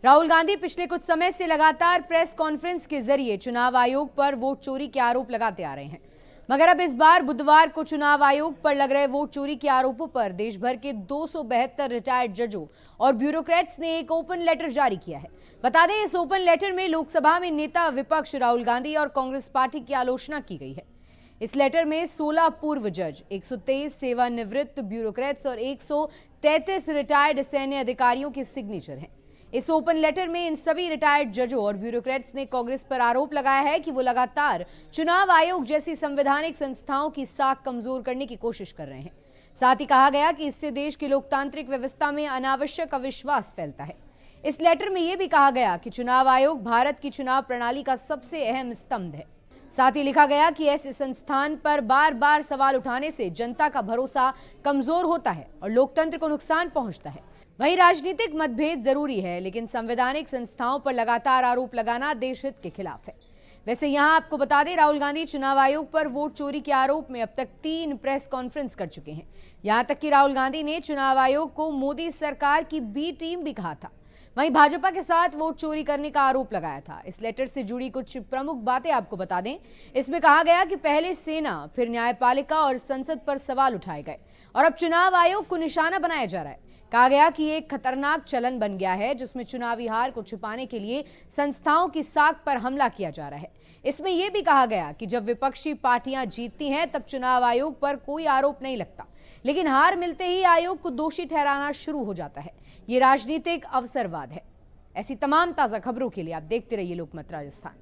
राहुल गांधी पिछले कुछ समय से लगातार प्रेस कॉन्फ्रेंस के जरिए चुनाव आयोग पर वोट चोरी के आरोप लगाते आ रहे हैं, मगर अब इस बार बुधवार को चुनाव आयोग पर लग रहे वोट चोरी के आरोपों पर देश भर के 272 रिटायर्ड जजों और ब्यूरोक्रेट्स ने एक ओपन लेटर जारी किया है। बता दें, इस ओपन लेटर में लोकसभा में नेता विपक्ष राहुल गांधी और कांग्रेस पार्टी की आलोचना की गई है। इस लेटर में 16 पूर्व जज, 123 सेवानिवृत्त ब्यूरोक्रेट्स और 133 रिटायर्ड सैन्य अधिकारियों के सिग्नेचर हैं। इस ओपन लेटर में इन सभी रिटायर्ड जजों और ब्यूरोक्रेट्स ने कांग्रेस पर आरोप लगाया है कि वो लगातार चुनाव आयोग जैसी संवैधानिक संस्थाओं की साख कमजोर करने की कोशिश कर रहे हैं। साथ ही कहा गया कि इससे देश की लोकतांत्रिक व्यवस्था में अनावश्यक अविश्वास फैलता है। इस लेटर में यह भी कहा गया कि चुनाव आयोग भारत की चुनाव प्रणाली का सबसे अहम स्तंभ है। साथ ही लिखा गया कि ऐसे संस्थान पर बार बार सवाल उठाने से जनता का भरोसा कमजोर होता है और लोकतंत्र को नुकसान पहुंचता है। वहीं राजनीतिक मतभेद जरूरी है, लेकिन संवैधानिक संस्थाओं पर लगातार आरोप लगाना देशहित के खिलाफ है। वैसे यहां आपको बता दें, राहुल गांधी चुनाव आयोग पर वोट चोरी के आरोप में अब तक 3 प्रेस कॉन्फ्रेंस कर चुके हैं। यहां तक कि राहुल गांधी ने चुनाव आयोग को मोदी सरकार की बी टीम भी कहा था। वहीं भाजपा के साथ वोट चोरी करने का आरोप लगाया था। इस लेटर से जुड़ी कुछ प्रमुख बातें आपको बता दें। इसमें कहा गया कि पहले सेना, फिर न्यायपालिका और संसद पर सवाल उठाए गए और अब चुनाव आयोग को निशाना बनाया जा रहा है। कहा गया कि एक खतरनाक चलन बन गया है, जिसमें चुनावी हार को छिपाने के लिए संस्थाओं की साख पर हमला किया जा रहा है। इसमें यह भी कहा गया कि जब विपक्षी पार्टियां जीतती हैं तब चुनाव आयोग पर कोई आरोप नहीं लगता, लेकिन हार मिलते ही आयोग को दोषी ठहराना शुरू हो जाता है। ये राजनीतिक अवसरवाद है। ऐसी तमाम ताजा खबरों के लिए आप देखते रहिए लोकमत राजस्थान।